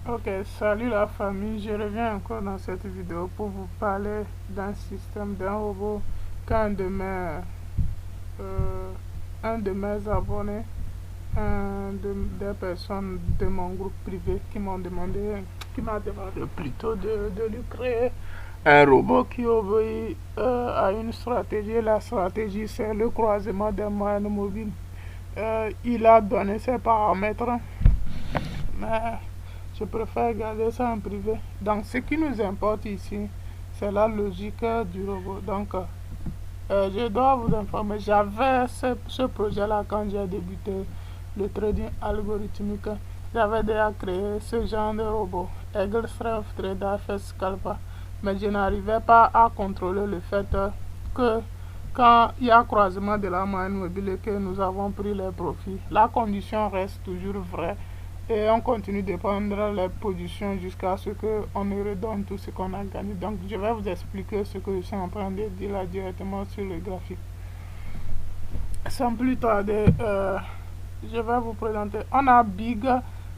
Ok, salut la famille, je reviens encore dans cette vidéo pour vous parler d'un système, d'un robot qu'un de euh, un de mes abonnés, des personnes de mon groupe privé qui m'a demandé plutôt de lui créer un robot qui obéit à une stratégie. La stratégie, c'est le croisement des moyens mobiles. Il a donné ses paramètres, mais je préfère garder ça en privé. Donc, ce qui nous importe ici, c'est la logique du robot. Donc, je dois vous informer, j'avais ce projet-là quand j'ai débuté le trading algorithmique. J'avais déjà créé ce genre de robot, Eagle Strength Trader First Scalper, mais je n'arrivais pas à contrôler le fait que quand il y a croisement de la moyenne mobile et que nous avons pris les profits, la condition reste toujours vraie et on continue de prendre les positions jusqu'à ce qu'on nous redonne tout ce qu'on a gagné. Donc je vais vous expliquer ce que je suis en train de dire là directement sur le graphique. Sans plus tarder, je vais vous présenter. On a Big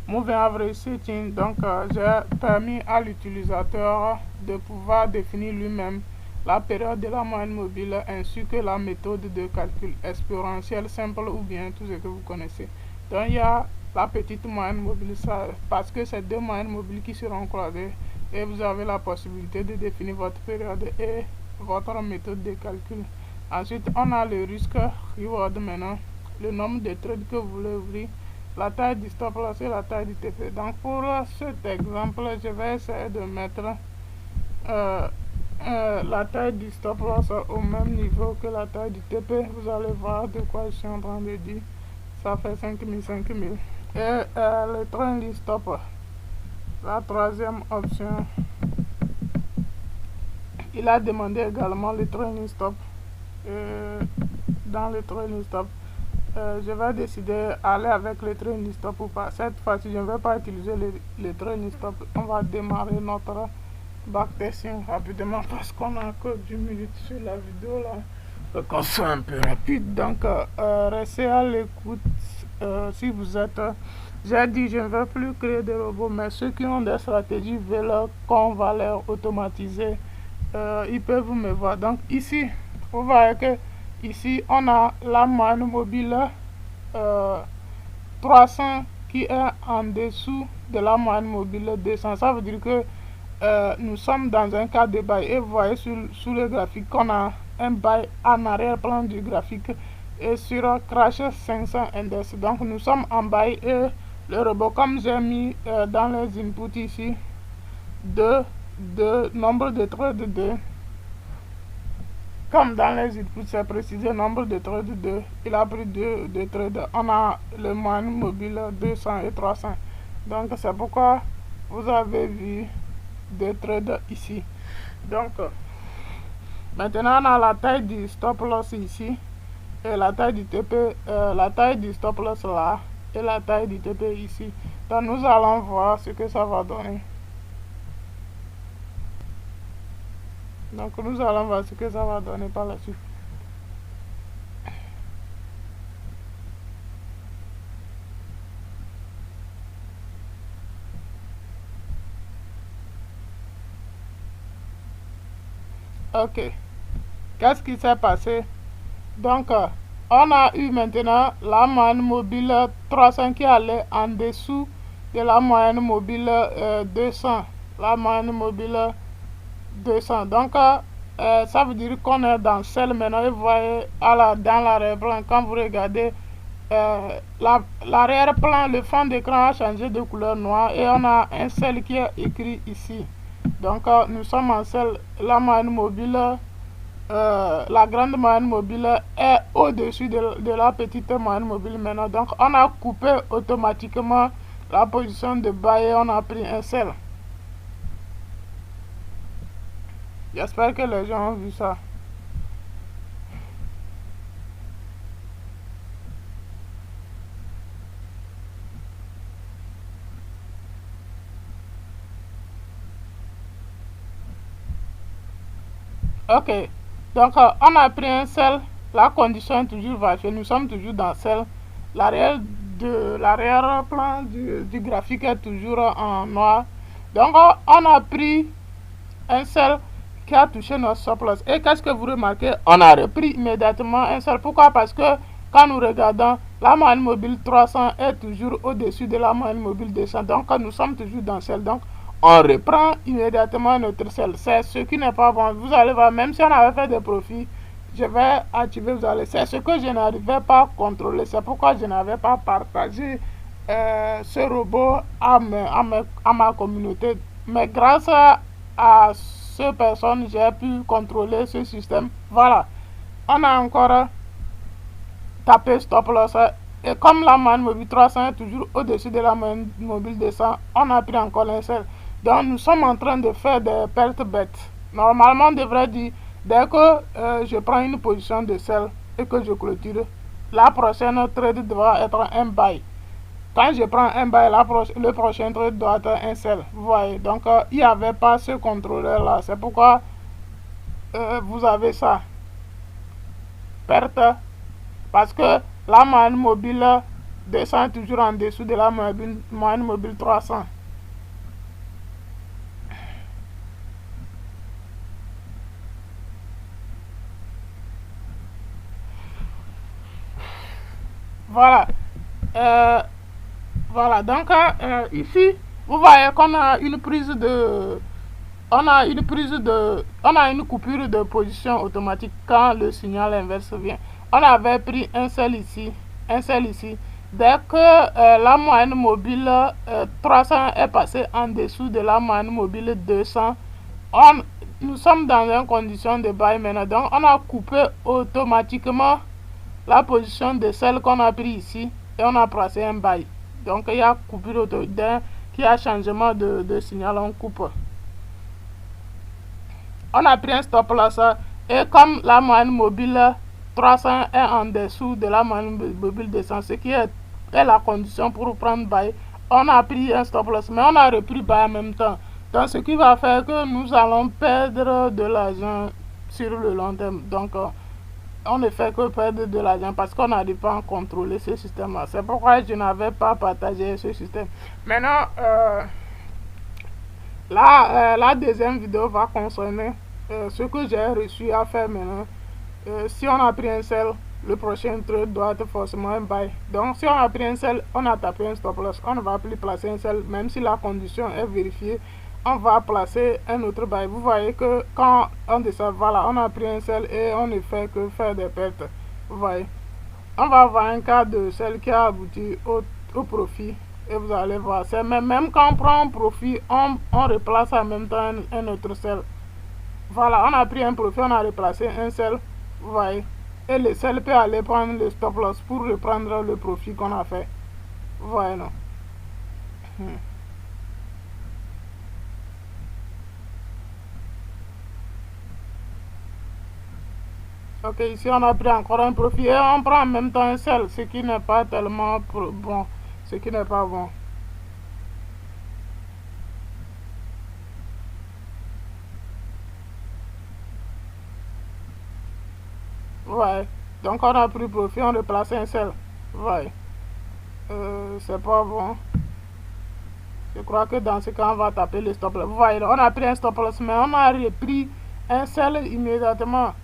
Moving Average Setting. Donc j'ai permis à l'utilisateur de pouvoir définir lui-même la période de la moyenne mobile ainsi que la méthode de calcul exponentielle simple ou bien tout ce que vous connaissez. Donc il y a la petite moyenne mobile, ça, parce que c'est deux moyennes mobiles qui seront croisées et vous avez la possibilité de définir votre période et votre méthode de calcul. Ensuite, on a le risque reward maintenant, le nombre de trades que vous voulez ouvrir, la taille du stop loss et la taille du TP. Donc pour cet exemple, je vais essayer de mettre la taille du stop loss au même niveau que la taille du TP. Vous allez voir de quoi je suis en train de dire. Ça fait 5000, 5000. Et le trailing stop, la troisième option, il a demandé également le trailing stop. Dans le trailing stop, je vais décider aller avec le trailing stop ou pas. Cette fois-ci, je ne vais pas utiliser le trailing stop. On va démarrer notre backtesting rapidement parce qu'on a que 10 minutes sur la vidéo là. Donc on soit un peu rapide. Donc restez à l'écoute si vous êtes. J'ai dit je ne veux plus créer des robots, mais ceux qui ont des stratégies veulent qu'on va leur automatiser. Ils peuvent me voir. Donc ici, vous voyez que ici on a la moyenne mobile 300 qui est en dessous de la moyenne mobile 200. Ça veut dire que nous sommes dans un cas de bail et vous voyez sur le graphique qu'on a un bail en arrière-plan du graphique et sur crash 500 index. Donc nous sommes en bail et le robot, comme j'ai mis dans les inputs ici, de nombre de trades 2, comme dans les inputs c'est précisé nombre de trades 2, il a pris 2 trades. On a le moyenne mobile 200 et 300. Donc c'est pourquoi vous avez vu des trades ici. Donc maintenant on a la taille du stop loss ici et la taille du TP, la taille du stop loss là et la taille du TP ici. Donc nous allons voir ce que ça va donner. Donc nous allons voir ce que ça va donner par la suite. Ok, qu'est-ce qui s'est passé? Donc on a eu maintenant la moyenne mobile 300 qui allait en dessous de la moyenne mobile 200. La moyenne mobile 200. Donc ça veut dire qu'on est dans celle maintenant. Et vous voyez dans l'arrière-plan, quand vous regardez l'arrière-plan, le fond d'écran a changé de couleur noire et on a un cell qui est écrit ici. Donc nous sommes en cell, la moyenne mobile, la grande moyenne mobile est au-dessus de la petite moyenne mobile maintenant. Donc on a coupé automatiquement la position de bas et on a pris un cell. J'espère que les gens ont vu ça. Ok, donc on a pris un sel, la condition est toujours vérifiée, nous sommes toujours dans celle. L'arrière de l'arrière-plan du graphique est toujours en noir. Donc on a pris un seul qui a touché notre stop loss. Et qu'est-ce que vous remarquez? On a repris immédiatement un seul. Pourquoi? Parce que quand nous regardons, la moyenne mobile 300 est toujours au-dessus de la moyenne mobile 200. Donc nous sommes toujours dans celle. Donc on reprend immédiatement notre sel. C'est ce qui n'est pas bon. Vous allez voir, même si on avait fait des profits, je vais activer, vous allez. C'est ce que je n'arrivais pas à contrôler. C'est pourquoi je n'avais pas partagé ce robot à ma communauté. Mais grâce à ces personnes, j'ai pu contrôler ce système. Voilà. On a encore tapé stop loss. Et comme la moyenne mobile 300 est toujours au-dessus de la moyenne mobile 200, on a pris encore un seul. Donc nous sommes en train de faire des pertes bêtes. Normalement, on devrait dire, dès que je prends une position de sell et que je clôture, la prochaine trade doit être un buy. Quand je prends un buy, le prochain trade doit être un sell. Vous voyez, donc il n'y avait pas ce contrôleur là. C'est pourquoi vous avez ça. Perte. Parce que la moyenne mobile descend toujours en dessous de la moyenne mobile 300. Voilà. Voilà, donc ici, vous voyez qu'on a une prise de... On a une coupure de position automatique quand le signal inverse vient. On avait pris un seul ici, un seul ici. Dès que la moyenne mobile 300 est passée en dessous de la moyenne mobile 200, nous sommes dans une condition de buy maintenant. Donc on a coupé automatiquement la position de celle qu'on a pris ici et on a placé un buy. Donc il y a coupure dès qu'il y a changement de signal, on coupe. On a pris un stop loss et comme la moyenne mobile 300 est en dessous de la moyenne mobile 200, ce qui est la condition pour prendre buy, on a pris un stop loss, mais on a repris buy en même temps. Donc ce qui va faire que nous allons perdre de l'argent sur le long terme. Donc on ne fait que perdre de l'argent parce qu'on n'arrive pas à contrôler ce système-là. C'est pourquoi je n'avais pas partagé ce système. Maintenant, la deuxième vidéo va concerner ce que j'ai reçu à faire maintenant. Si on a pris un sell, le prochain trade doit être forcément un buy. Donc si on a pris un sell, on a tapé un stop loss, on ne va plus placer un sell, même si la condition est vérifiée, on va placer un autre buy. Vous voyez que quand on descend, voilà, on a pris un sell et on ne fait que faire des pertes. Vous voyez, on va avoir un cas de sell qui a abouti au profit. Et vous allez voir, même quand on prend un profit, on replace en même temps un autre sell. Voilà, on a pris un profit, on a replacé un sell. Vous voyez, et le sell peut aller prendre le stop loss pour reprendre le profit qu'on a fait. Vous voyez, non? Ok, ici on a pris encore un profit et on prend en même temps un sell, ce qui n'est pas tellement bon, ce qui n'est pas bon. Ouais, donc on a pris profit, on replace un sell. Ouais, c'est pas bon. Je crois que dans ce cas, on va taper le stop loss. Vous voyez, on a pris un stop loss, mais on a repris un sell immédiatement.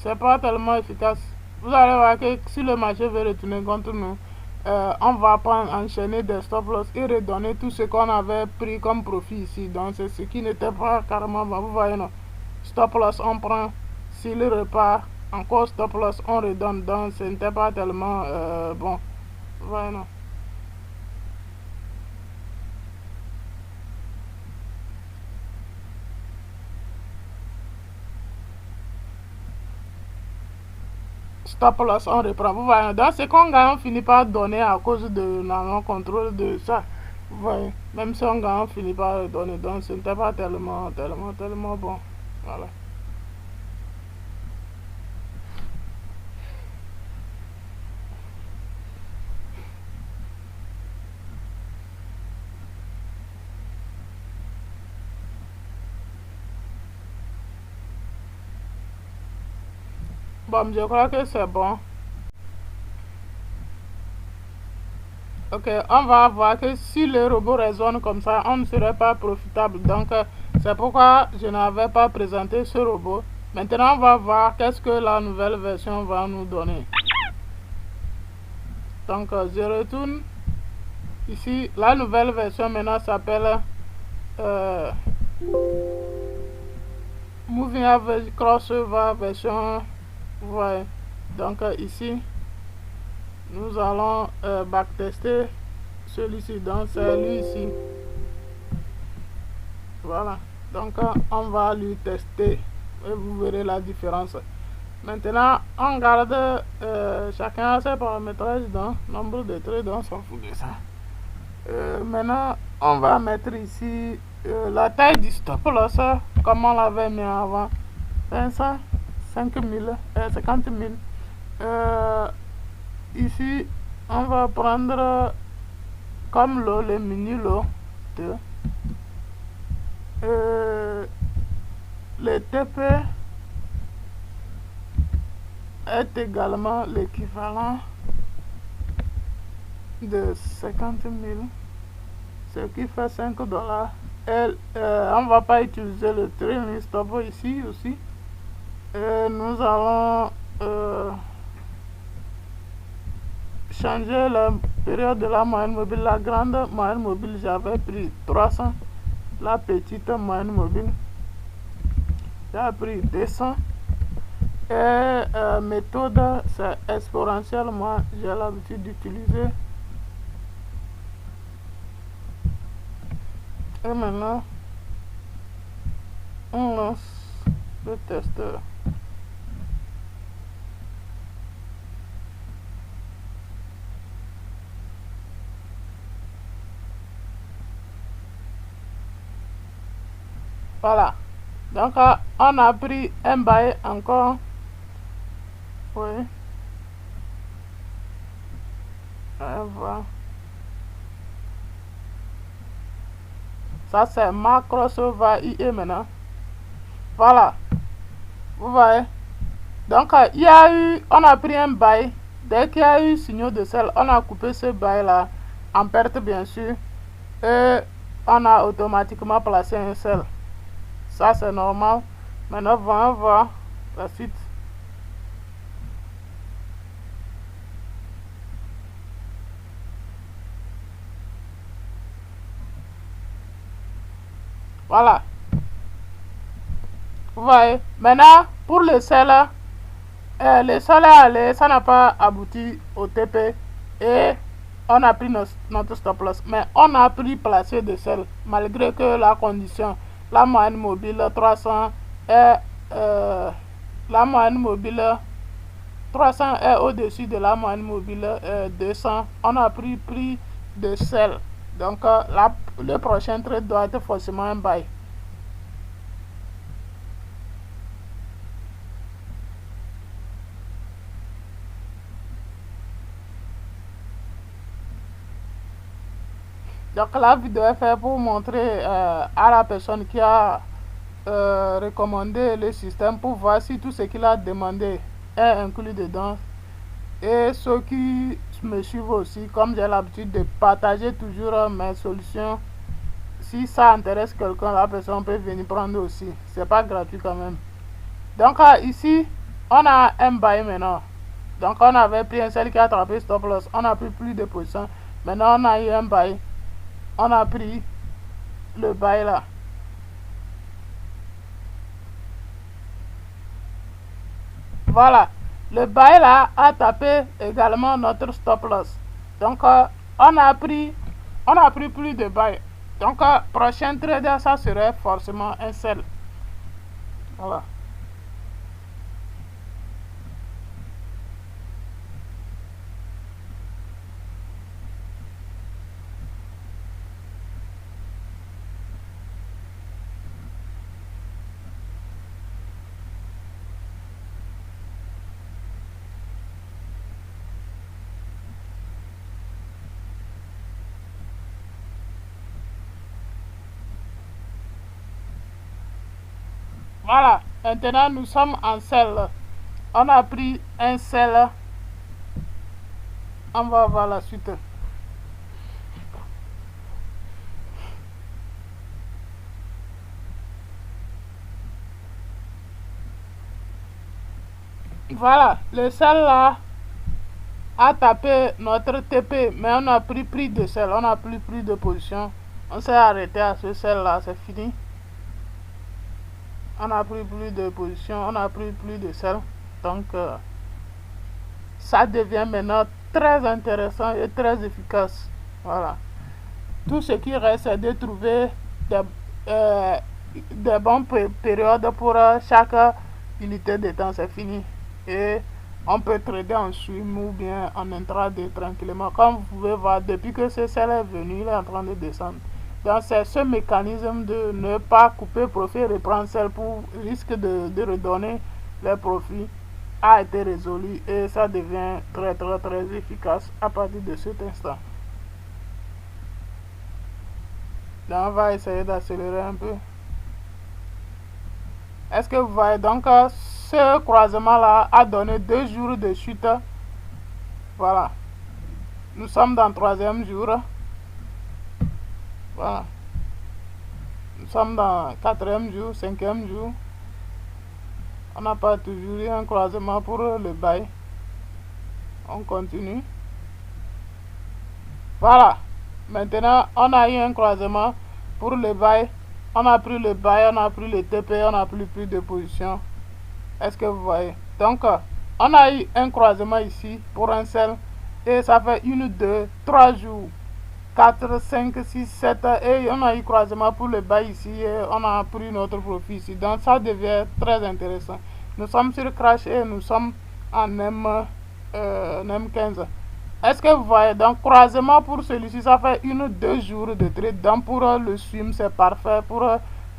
C'est pas tellement efficace. Vous allez voir que si le marché veut retourner contre nous, on va enchaîner des stop loss et redonner tout ce qu'on avait pris comme profit ici. Donc c'est ce qui n'était pas carrément bon. Vous voyez, non? Stop loss, on prend. S'il repart, encore stop loss, on redonne. Donc ce n'était pas tellement bon. Vous voyez, non? Stop loss, on reprend. Vous voyez, dans ce qu'on gagne, on finit par donner à cause de non-contrôle de ça. Vous voyez, même si on gagne, on finit par donner. Donc, ce n'était pas tellement bon. Voilà. Bon, je crois que c'est bon. Ok, on va voir que si le robot résonne comme ça, on ne serait pas profitable. Donc, c'est pourquoi je n'avais pas présenté ce robot. Maintenant, on va voir qu'est-ce que la nouvelle version va nous donner. Donc, je retourne ici. La nouvelle version maintenant s'appelle Moving Average Crossover version. Vous voyez. Donc, ici, nous allons backtester celui-ci. Donc, c'est lui ici. Voilà. Donc, on va lui tester et vous verrez la différence. Maintenant, on garde chacun ses paramétrages dans nombre de traits, donc on s'en fout de ça. Maintenant, on va mettre ici la taille du stop loss, comme on l'avait mis avant. 500, 5000, 50 000. Ici, on va prendre comme lot, le mini lot 2. Le TP est également l'équivalent de 50 000, ce qui fait 5 $. Et on va pas utiliser le trailing stop ici aussi. Et nous allons changer la période de la moyenne mobile. La grande moyenne mobile, j'avais pris 300. La petite moyenne mobile, j'ai pris 200. Et méthode, c'est exponentielle. Moi, j'ai l'habitude d'utiliser. Et maintenant, on lance le testeur. Voilà. Donc, on a pris un bail encore. Oui. Voilà. Ça, c'est ma crossover IE maintenant. Voilà. Vous voyez. Donc, il y a eu, on a pris un bail. Dès qu'il y a eu signaux de sel, on a coupé ce bail-là en perte, bien sûr. Et on a automatiquement placé un sel. Ça, c'est normal. Maintenant, on va voir la suite. Voilà. Vous voyez. Maintenant, pour le sel, le sol est allé, ça n'a pas abouti au TP. Et on a pris notre stop loss. Mais on a pris placer de sel. Malgré que la condition, la moyenne mobile 300 est... la moyenne mobile 300 est au-dessus de la moyenne mobile 200. On a pris de sel. Donc, le prochain trade doit être forcément un buy. Donc, la vidéo est faite pour montrer à la personne qui a recommandé le système pour voir si tout ce qu'il a demandé est inclus dedans. Et ceux qui me suivent aussi, comme j'ai l'habitude de partager toujours mes solutions, si ça intéresse quelqu'un, la personne peut venir prendre aussi. C'est pas gratuit quand même. Donc ici, on a un buy maintenant. Donc on avait pris un seul qui a attrapé stop loss. On a pris plus de positions. Maintenant on a eu un buy. On a pris le buy là. Voilà. Le buy là a tapé également notre stop loss. Donc on a pris plus de buy. Donc prochain trader, ça serait forcément un sell. Voilà. Voilà, maintenant nous sommes en sell. On a pris un sell. On va voir la suite. Voilà, le sel là a tapé notre TP, mais on a pris de sel, on n'a plus pris de position. On s'est arrêté à ce sel là, c'est fini. On n'a pris plus de position, on n'a pris plus de sel. Donc ça devient maintenant très intéressant et très efficace. Voilà. Tout ce qui reste, c'est de trouver des bonnes périodes pour chaque unité de temps. C'est fini. Et on peut trader en swim ou bien en intraday tranquillement. Comme vous pouvez voir, depuis que ce sel est venu, il est en train de descendre. Donc c'est ce mécanisme de ne pas couper profit et reprendre sel pour risque de redonner les profits a été résolu et ça devient très très très efficace à partir de cet instant. Donc on va essayer d'accélérer un peu. Est-ce que vous voyez donc ce croisement là a donné 2 jours de chute. Voilà. Nous sommes dans le 3e jour. Voilà. Nous sommes dans le 4e jour, 5e jour. On n'a pas toujours eu un croisement pour le bail. On continue. Voilà. Maintenant, on a eu un croisement pour le bail. On a pris le bail, on a pris le TP, on a plus de position. Est-ce que vous voyez? Donc, on a eu un croisement ici pour un sel. Et ça fait 1, 2, 3 jours. 4, 5, 6, 7. Et on a eu croisement pour le bail ici. Et on a pris notre profit ici. Donc, ça devient très intéressant. Nous sommes sur Crash et nous sommes en M15. Est-ce que vous voyez? Donc, croisement pour celui-ci, ça fait 1, 2 jours de trade. Donc, pour le swim, c'est parfait pour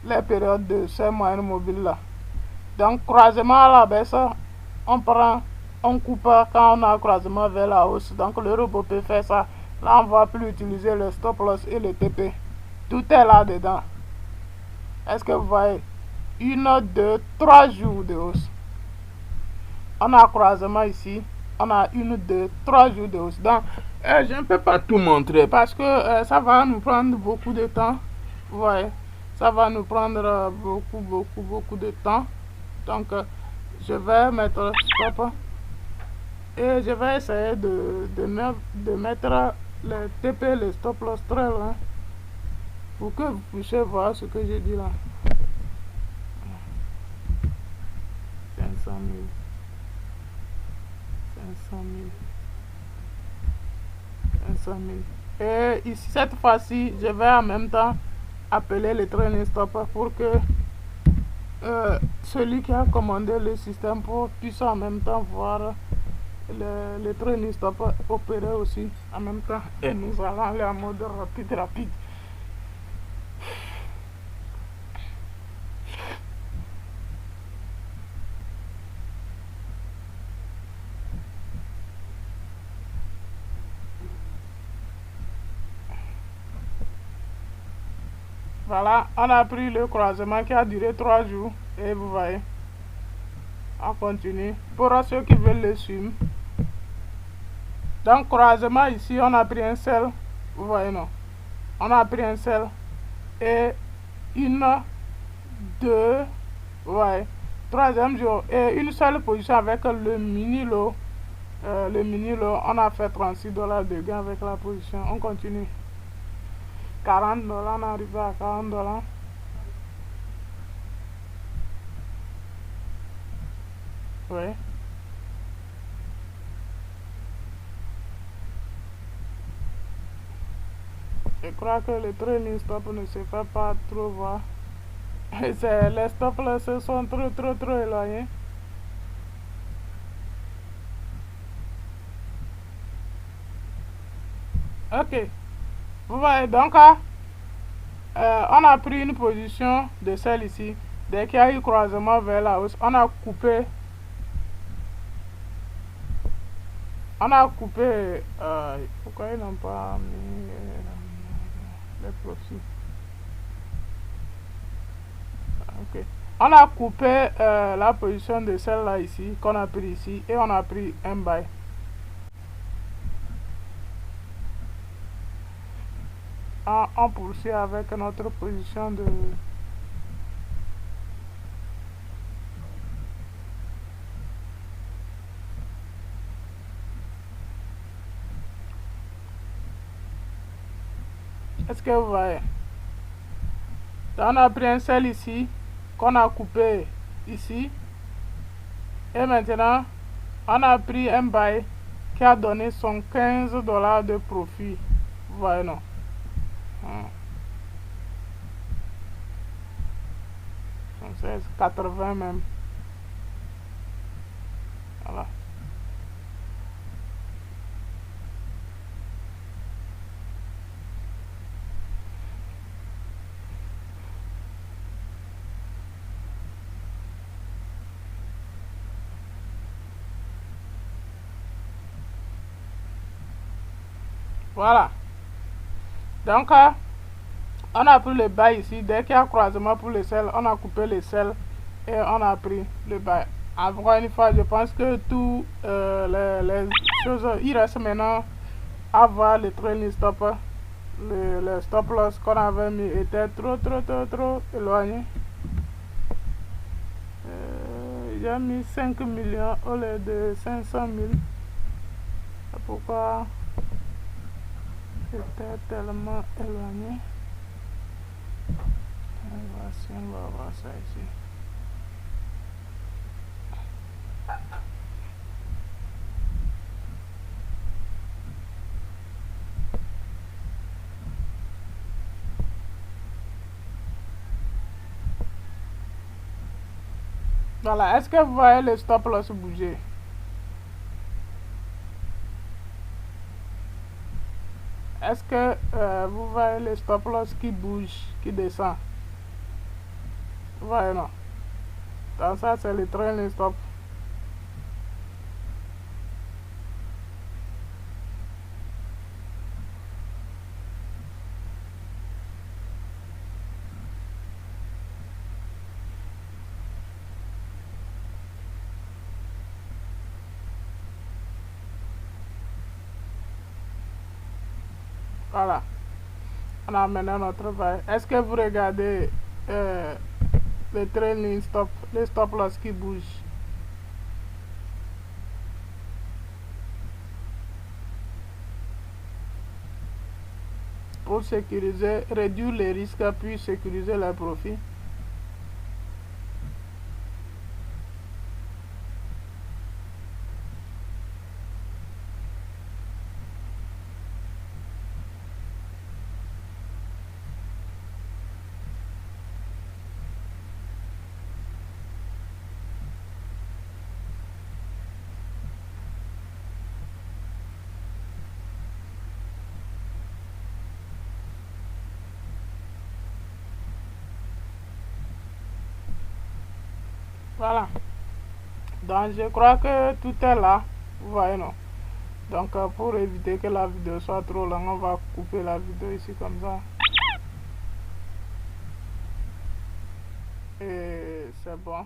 les périodes de ces moyennes mobiles là. Donc, croisement à la baisse, on prend, on coupe quand on a un croisement vers la hausse. Donc, le robot peut faire ça. Là, on ne va plus utiliser le stop loss et le TP. Tout est là-dedans. Est-ce que vous voyez? 1, 2, 3 jours de hausse. On a un croisement ici. On a 1, 2, 3 jours de hausse. Donc, je ne peux pas tout montrer parce que ça va nous prendre beaucoup de temps. Vous voyez, ça va nous prendre beaucoup de temps. Donc, je vais mettre stop et je vais essayer de mettre le TP, le stop loss très loin pour que vous puissiez voir ce que j'ai dit là. 500 000. 500 000. 500 000. Et ici, cette fois-ci, je vais en même temps appeler le trailing stop pour que celui qui a commandé le système puisse en même temps voir le trailing stop opérer aussi en même temps. Et nous allons aller en mode rapide. Voilà, on a pris le croisement qui a duré 3 jours. Et vous voyez, on continue. Pour ceux qui veulent le suivre. Donc, croisement ici, on a pris un sel. Vous voyez, non? On a pris un sel. Et 1, 2, ouais, 3e jour. Et une seule position avec le mini lot. On a fait $36 de gain avec la position. On continue. $40, on est arrivé à $40. Oui. Je crois que le trailing stop ne se fait pas trop voir. Les stops là se sont trop éloignés. Ok. Vous voyez donc, on a pris une position de celle ici. Dès qu'il y a eu croisement vers la hausse, on a coupé. Pourquoi ils n'ont pas mis les profits? Ok. On a coupé la position de celle-là ici, qu'on a pris ici, et on a pris un buy. On poursuit avec notre position de... Est-ce que vous voyez? Donc, on a pris un sel ici, qu'on a coupé ici. Et maintenant, on a pris un bail qui a donné son 15 $ de profit. Vous voyez, non? 80 même. Voilà. Voilà. Donc, on a pris le bail ici. Dès qu'il y a croisement pour le sel, on a coupé le sel et on a pris le bail. Encore une fois, je pense que tout les choses, il reste maintenant à voir le trailing stop. Le stop loss qu'on avait mis était trop éloigné. J'ai mis 5 millions au lieu de 500 000. Pourquoi c'était tellement éloigné? On va voir ça ici. Voilà, est-ce que vous voyez le stop loss bouger? Est-ce que vous voyez le stop loss qui bouge, qui descend? Vous voyez, non? Donc ça, c'est le trailing stop. Voilà. On a maintenant notre bail. Est-ce que vous regardez le trailing stop, les stop loss qui bougent? Pour sécuriser, réduire les risques puis sécuriser les profits. Voilà. Donc je crois que tout est là. Vous voyez, non? Donc pour éviter que la vidéo soit trop longue, on va couper la vidéo ici comme ça. Et c'est bon.